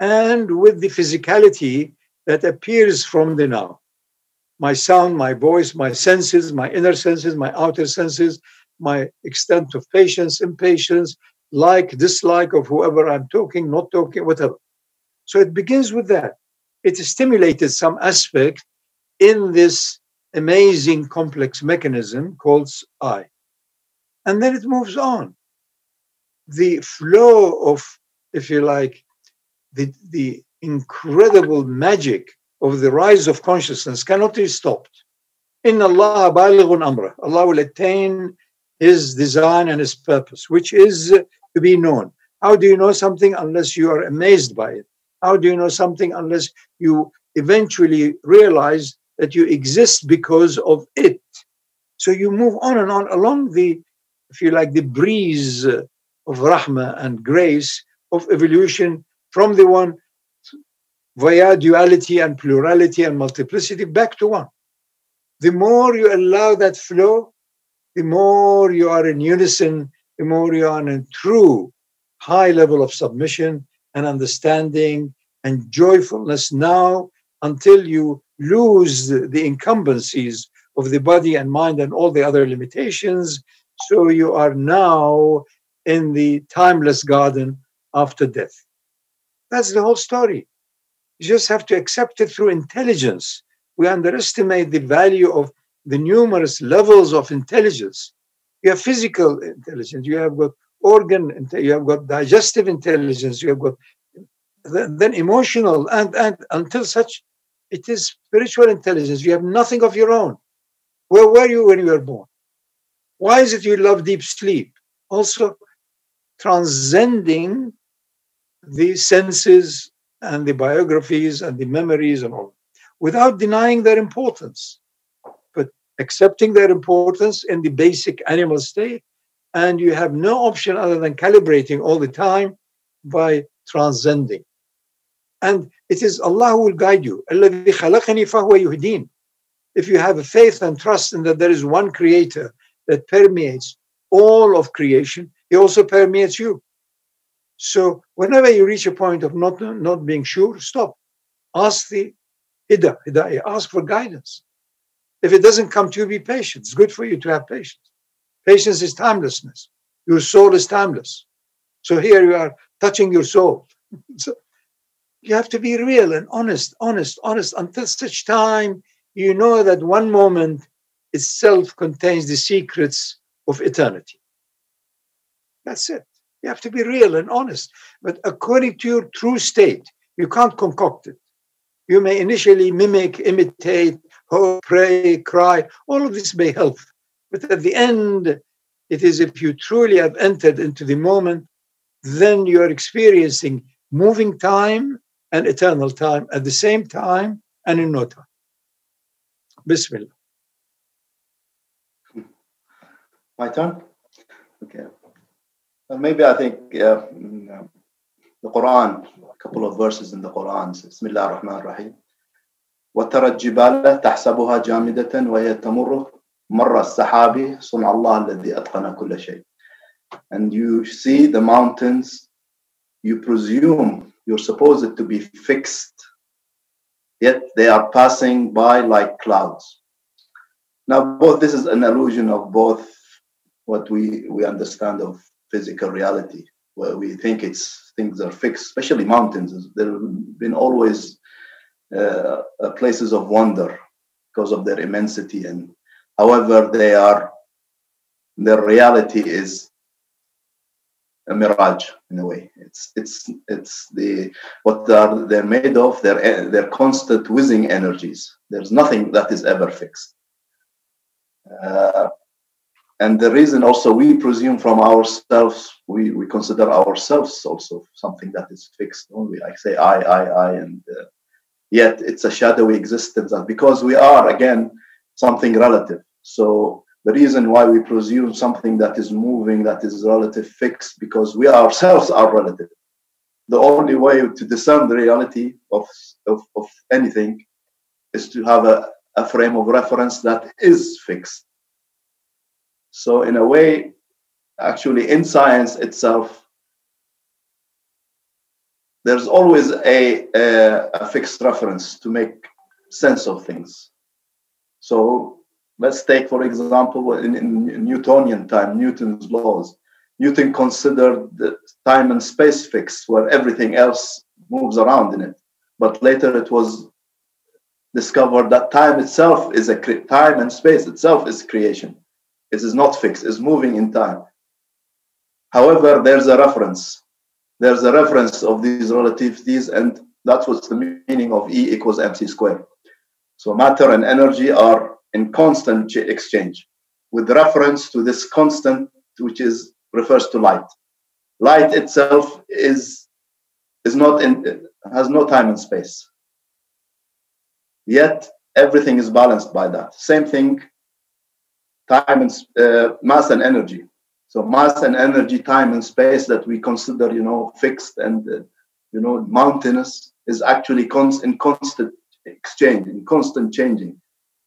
and with the physicality that appears from the now. My sound, my voice, my senses, my inner senses, my outer senses, my extent of patience, impatience, like, dislike of whoever I'm talking, not talking, whatever. So it begins with that. It stimulated some aspect in this amazing complex mechanism called I. And then it moves on. The flow of, if you like, the incredible magic of the rise of consciousness cannot be stopped. Inna Allah balighun amrah. Allah will attain His design and His purpose, which is to be known. How do you know something unless you are amazed by it? How do you know something unless you eventually realize that you exist because of it? So you move on and on along the, if you like, the breeze of rahmah and grace of evolution from the one via duality and plurality and multiplicity back to one. The more you allow that flow, the more you are in unison, the more you are in a true high level of submission and understanding and joyfulness now, until you lose the incumbencies of the body and mind and all the other limitations. So you are now in the timeless garden after death. That's the whole story. You just have to accept it through intelligence. We underestimate the value of the numerous levels of intelligence. You have physical intelligence, you have got organ, you have got digestive intelligence, you have got then emotional, and until such, it is spiritual intelligence. You have nothing of your own. Where were you when you were born? Why is it you love deep sleep? Also, transcending the senses and the biographies and the memories and all, without denying their importance, but accepting their importance in the basic animal state. And you have no option other than calibrating all the time by transcending. And it is Allah who will guide you. If you have a faith and trust in that there is one creator that permeates all of creation, He also permeates you. So whenever you reach a point of not being sure, stop. Ask the hidayah, ask for guidance. If it doesn't come to you, be patient. It's good for you to have patience. Patience is timelessness. Your soul is timeless. So here you are touching your soul. So you have to be real and honest until such time you know that one moment itself contains the secrets of eternity. That's it. You have to be real and honest, but according to your true state. You can't concoct it. You may initially mimic, imitate, hope, pray, cry. All of this may help. But at the end, it is if you truly have entered into the moment, then you are experiencing moving time and eternal time at the same time and in no time. Bismillah. My turn? Okay. Well, maybe I think the The Quran, a couple of verses in the Quran. Bismillah ar-Rahman ar-Rahim. وترى الجبال تحسبها جامدة وهي تمر مر السحاب صنع الله الذي أتقن كل شيء. And you see the mountains, you presume you're supposed to be fixed, yet they are passing by like clouds. Now, both this is an allusion of both what we understand of physical reality, where we think things are fixed, especially mountains. There have been always places of wonder because of their immensity, and however their reality is a mirage in a way. It's what they're made of. They're constant whizzing energies. There's nothing that is ever fixed. And the reason also we presume from ourselves, we consider ourselves also something that is fixed. Only I say I, and yet it's a shadowy existence, because we are again something relative. So the reason why we presume something that is moving, that is relative, fixed, because we ourselves are relative. The only way to discern the reality of anything is to have a frame of reference that is fixed. So in a way, actually in science itself, there's always a fixed reference to make sense of things. So let's take, for example, in Newtonian time, Newton's laws. Newton considered the time and space fixed, where everything else moves around in it. But later it was discovered that time itself is time and space itself is creation. It is not fixed, it's moving in time. However, there's a reference. There's a reference of these relativities, and that's what's the meaning of E equals mc squared. So matter and energy are in constant exchange with reference to this constant, which refers to light. Light itself has no time and space. Yet everything is balanced by that. Same thing, time and mass and energy. So mass and energy, time and space that we consider, fixed and mountainous, is actually in constant exchange, in constant changing.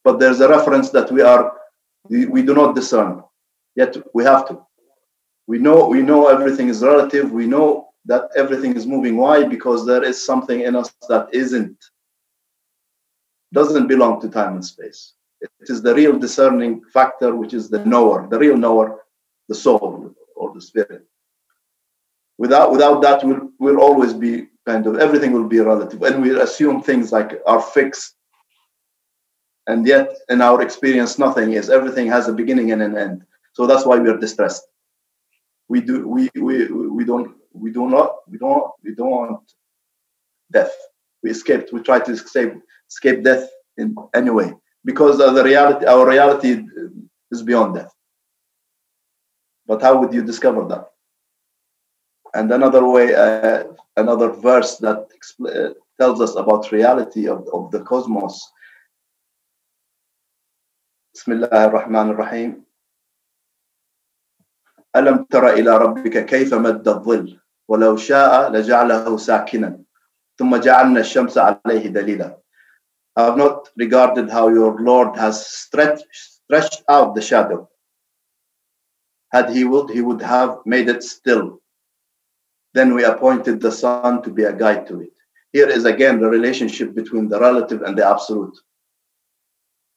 But there's a reference that we do not discern. Yet we have to. We know everything is relative. We know that everything is moving. Why? Because there is something in us that doesn't belong to time and space. It is the real discerning factor, which is the knower, the real knower, the soul or the spirit. Without that, we'll always be everything will be relative, and we assume things like are fixed. And yet, in our experience, nothing is. Everything has a beginning and an end. So that's why we are distressed. We don't want death. We try to escape death in any way, because of our reality is beyond death. But how would you discover that? And another way, another verse that tells us about reality of the cosmos. Bismillah ar-Rahman ar-Rahim. ألم تر إلى ربك كيف مد الظل ولو شاء لجعله ساكنا ثم جعلنا الشمس عليه دليلا. I have not regarded how your Lord has stretched out the shadow. Had he willed, he would have made it still. Then we appointed the sun to be a guide to it. Here is again the relationship between the relative and the absolute.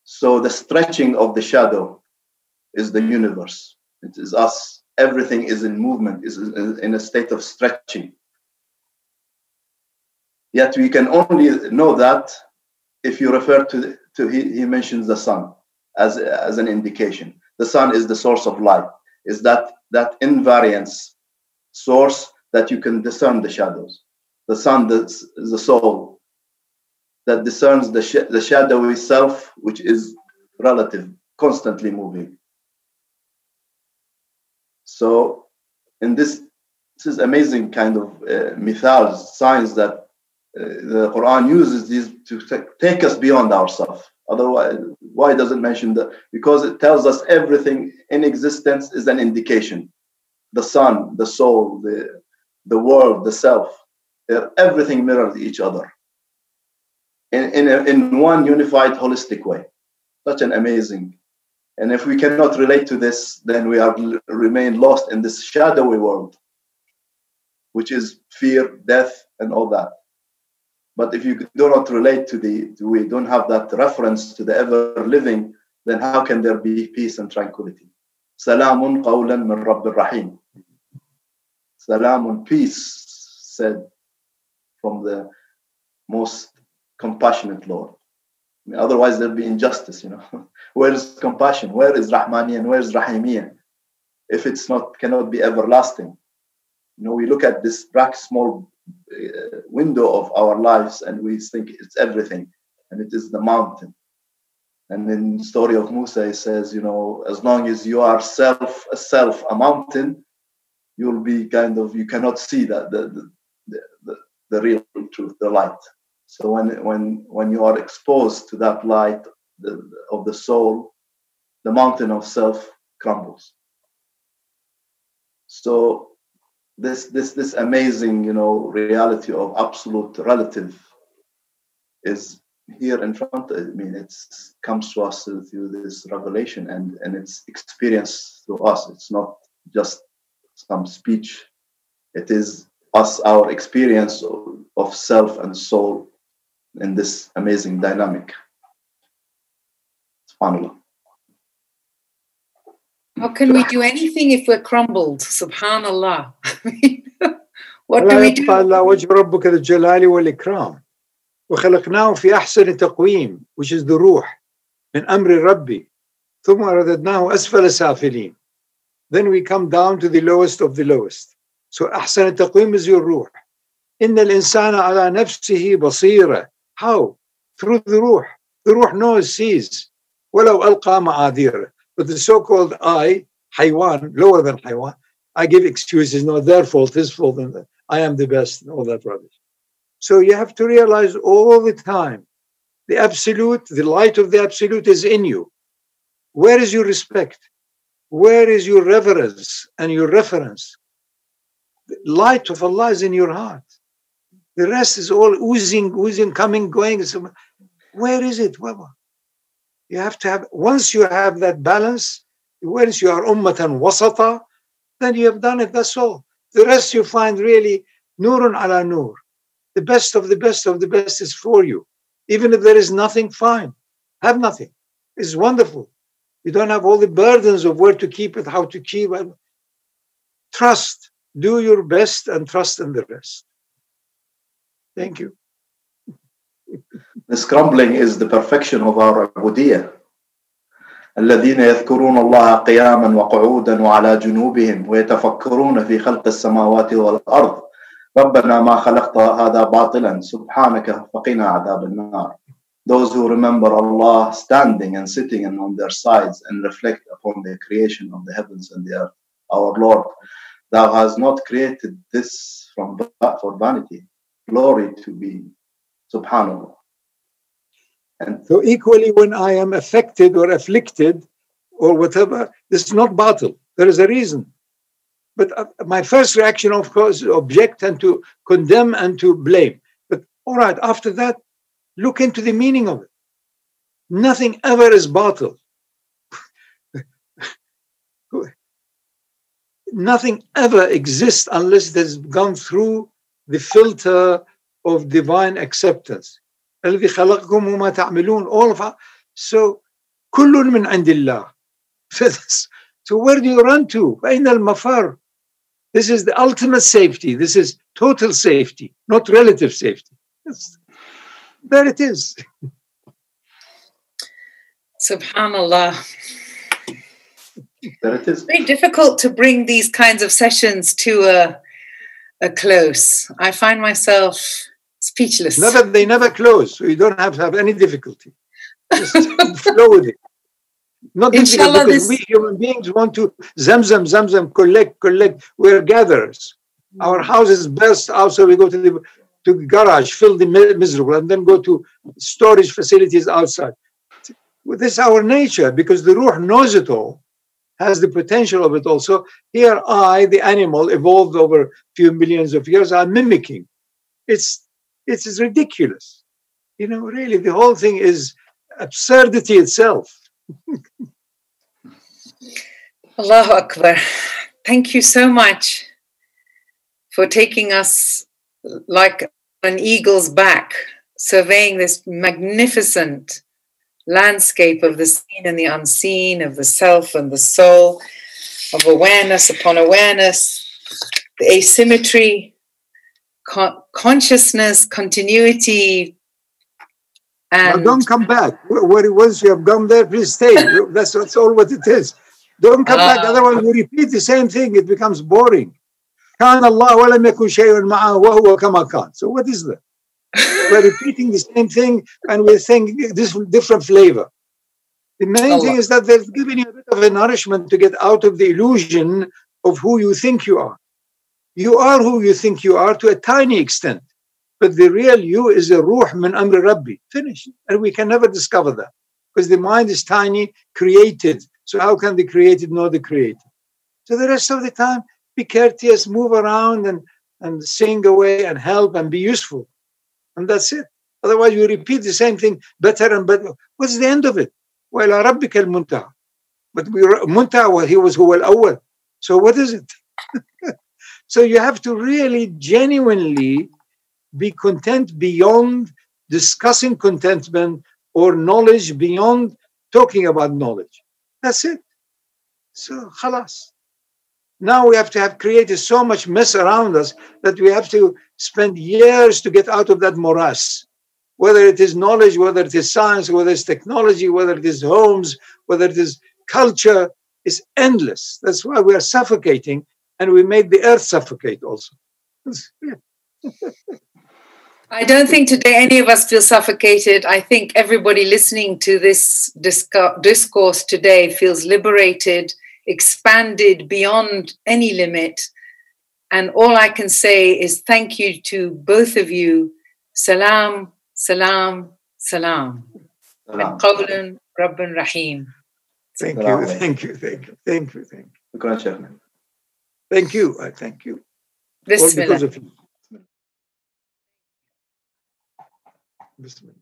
So the stretching of the shadow is the universe. It is us. Everything is in movement, is in a state of stretching. Yet we can only know that if you refer to he mentions the sun as an indication. The sun is the source of light, is that invariance source that you can discern the shadows. The sun is the soul that discerns the shadowy self, which is relative, constantly moving. So in this is amazing kind of mithals, signs that the Quran uses these to take us beyond ourselves. Otherwise, why does it mention that? Because it tells us everything in existence is an indication. The sun, the soul, the world, the self. Everything mirrors each other in one unified, holistic way. Such an amazing. And if we cannot relate to this, then we remain lost in this shadowy world, which is fear, death, and all that. But if you do not relate to we don't have that reference to the ever living, then how can there be peace and tranquility? Salamun qawlan min Rabbir Rahim. Salamun, peace, said from the most compassionate Lord. I mean, otherwise there'll be injustice, you know. Where is compassion? Where is Rahmaniyan? Where is Rahimiyan? If it's not, cannot be everlasting. You know, we look at this small window of our lives and we think it's everything, and it is the mountain. And in the story of Musa, he says, you know, as long as you are a mountain, you'll be you cannot see that the real truth, the light. So when you are exposed to that light of the soul, the mountain of self crumbles. So this amazing, you know, reality of absolute relative is here in front. I mean, it comes to us through this revelation, and it's experienced through us. It's not just some speech. It is us, our experience of self and soul in this amazing dynamic. SubhanAllah. How can we do anything if we're crumbled? SubhanAllah. What do we do? وجه ربك ذو الجلال والإكرام وخلقناه في أحسن تقويم, which is the ruh من أمر ربي ثم رددناه أسفل سافلين. Then we come down to the lowest of the lowest. So أحسن تقويم is your ruh. إن الإنسان على نفسه بصيرة. How? Through the ruh. The ruh knows, sees. ولو ألقى معاذيره. But the so-called I, haywan, lower than haywan, I give excuses, no, their fault, his fault, and I am the best, and all that rubbish. So you have to realize all the time, the absolute, the light of the absolute is in you. Where is your respect? Where is your reverence and your reference? The light of Allah is in your heart. The rest is all oozing, coming, going. Where is it? You have to have, once you have that balance, once you are ummatan wasata, then you have done it, that's all. The rest you find really nurun ala nur. The best of the best of the best is for you. Even if there is nothing, fine. Have nothing. It's wonderful. You don't have all the burdens of where to keep it, how to keep it. Trust. Do your best and trust in the rest. Thank you. This crumbling is the perfection of our ubudiyah. الذين يذكرون الله قياما وقعودا وعلى جنوبهم ويتفكرون في خلق السماوات والأرض ربنا ما خلقت هذا باطلا سبحانك فقنا عذاب النار. Those who remember Allah standing and sitting and on their sides and reflect upon the creation of the heavens and the earth. Our Lord, thou hast not created this for vanity. Glory to be subhanallah. And so equally when I am affected or afflicted or whatever, this is not batil. There is a reason. But my first reaction, of course, is object and to condemn and to blame. But all right, after that, look into the meaning of it. Nothing ever is batil. Nothing ever exists unless it has gone through the filter of divine acceptance. الذي خلقكم وما تعملون, all of us. So كل من عند الله. So where do you run to? أين المفر? This is the ultimate safety. This is total safety, not relative safety. There it is. Subhanallah. there it is. It's very difficult to bring these kinds of sessions to a close. I find myself speechless. They never close, so you don't have to have any difficulty. Just flow with it. Not difficult because we human beings want to zamzam, collect. We're gatherers. Our houses burst out, so we go to the garage, fill the miserable, and then go to storage facilities outside. This is our nature because the ruh knows it all, has the potential of it also. Here I, the animal, evolved over a few millions of years, are mimicking. It's ridiculous. You know, really, the whole thing is absurdity itself. Allahu Akbar. Thank you so much for taking us like an eagle's back, surveying this magnificent landscape of the seen and the unseen, of the self and the soul, of awareness upon awareness, the asymmetry, consciousness, continuity. And now don't come back. Once you have gone there, please stay. That's all what it is. Don't come back, otherwise we repeat the same thing. It becomes boring. كان الله ولم يكن شيء معه وهو كما كان. So what is that? We're repeating the same thing and we're saying this different flavor. The main thing is that they've given you a bit of a nourishment to get out of the illusion of who you think you are. You are who you think you are to a tiny extent. But the real you is a ruh min amri Rabbi. Finished. And we can never discover that. Because the mind is tiny, created. So how can the created know the creator? So the rest of the time, be courteous, move around and sing away and help and be useful. And that's it. Otherwise, you repeat the same thing better and better. What's the end of it? وَإِلَىٰ رَبِّكَ الْمُنْتَهَى. But Muntaha, he was huwa al-awwal. So what is it? So you have to really genuinely be content beyond discussing contentment or knowledge beyond talking about knowledge. That's it. So khalas. Now we have to have created so much mess around us that we have to spend years to get out of that morass. Whether it is knowledge, whether it is science, whether it's technology, whether it is homes, whether it is culture, it's endless. That's why we are suffocating, and we made the earth suffocate also. I don't think today any of us feel suffocated. I think everybody listening to this discourse today feels liberated, expanded beyond any limit. And all I can say is thank you to both of you. Salam, salam, salam. And qawlan Rabbun Rahim. Thank you, thank you, thank you, thank you, thank you. Thank you, I thank you. Bismillah. All because of you. Bismillah.